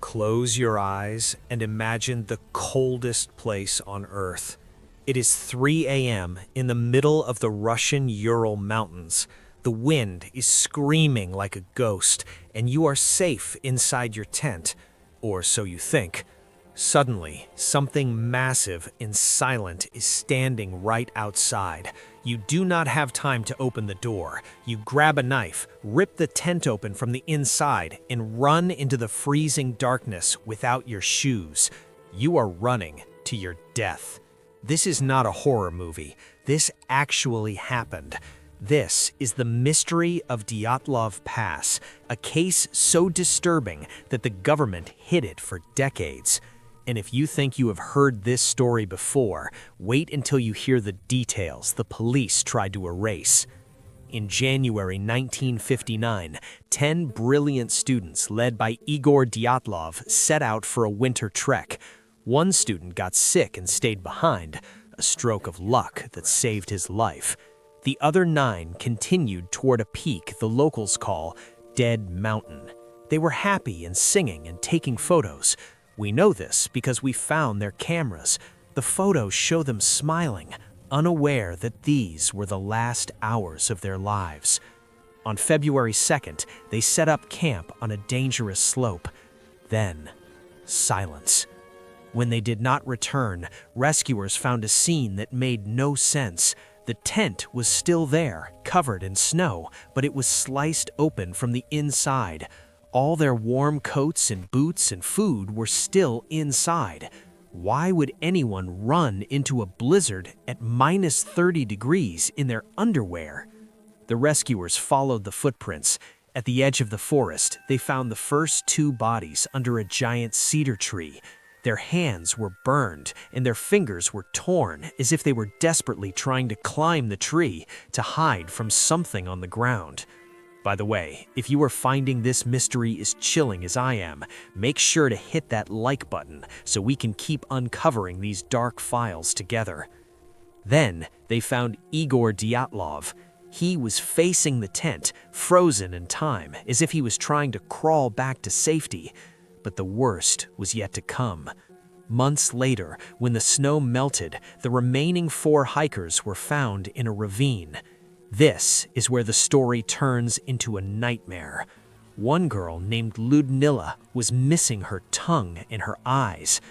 Close your eyes and imagine the coldest place on Earth. It is 3 a.m. in the middle of the Russian Ural Mountains. The wind is screaming like a ghost, and you are safe inside your tent, or so you think. Suddenly, something massive and silent is standing right outside. You do not have time to open the door. You grab a knife, rip the tent open from the inside, and run into the freezing darkness without your shoes. You are running to your death. This is not a horror movie. This actually happened. This is the mystery of Dyatlov Pass, a case so disturbing that the government hid it for decades. And if you think you have heard this story before, wait until you hear the details the police tried to erase. In January 1959, 10 brilliant students led by Igor Dyatlov set out for a winter trek. One student got sick and stayed behind, a stroke of luck that saved his life. The other 9 continued toward a peak the locals call Dead Mountain. They were happy and singing and taking photos. We know this because we found their cameras. The photos show them smiling, unaware that these were the last hours of their lives. On February 2nd, they set up camp on a dangerous slope. Then, silence. When they did not return, rescuers found a scene that made no sense. The tent was still there, covered in snow, but it was sliced open from the inside. All their warm coats and boots and food were still inside. Why would anyone run into a blizzard at minus 30 degrees in their underwear? The rescuers followed the footprints. At the edge of the forest, they found the first 2 bodies under a giant cedar tree. Their hands were burned and their fingers were torn as if they were desperately trying to climb the tree to hide from something on the ground. By the way, if you are finding this mystery as chilling as I am, make sure to hit that like button so we can keep uncovering these dark files together. Then they found Igor Dyatlov. He was facing the tent, frozen in time, as if he was trying to crawl back to safety. But the worst was yet to come. Months later, when the snow melted, the remaining 4 hikers were found in a ravine. This is where the story turns into a nightmare. One girl named Ludmila was missing her tongue and her eyes.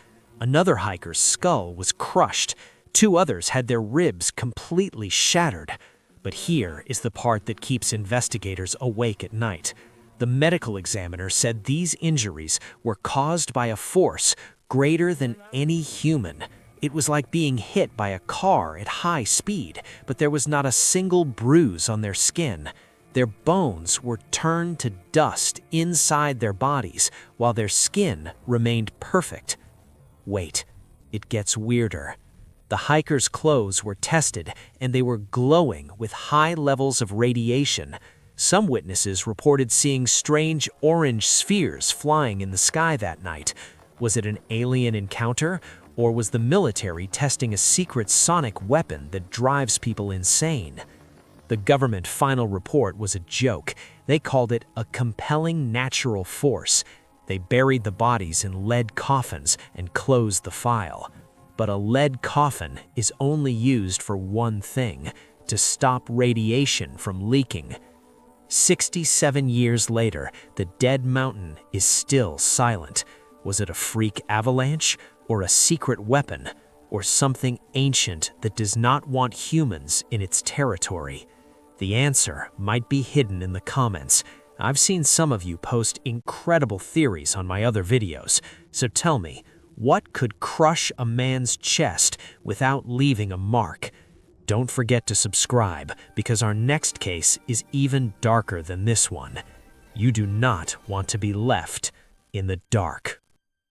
Another hiker's skull was crushed. 2 others had their ribs completely shattered. But here is the part that keeps investigators awake at night. The medical examiner said these injuries were caused by a force greater than any human. It was like being hit by a car at high speed, but there was not a single bruise on their skin. Their bones were turned to dust inside their bodies, while their skin remained perfect. Wait, it gets weirder. The hikers' clothes were tested, and they were glowing with high levels of radiation. Some witnesses reported seeing strange orange spheres flying in the sky that night. Was it an alien encounter? Or was the military testing a secret sonic weapon that drives people insane? The government final report was a joke. They called it a compelling natural force. They buried the bodies in lead coffins and closed the file. But a lead coffin is only used for one thing: to stop radiation from leaking. 67 years later, the Dead Mountain is still silent. Was it a freak avalanche? Or a secret weapon, or something ancient that does not want humans in its territory? The answer might be hidden in the comments. I've seen some of you post incredible theories on my other videos, so tell me, what could crush a man's chest without leaving a mark? Don't forget to subscribe, because our next case is even darker than this one. You do not want to be left in the dark.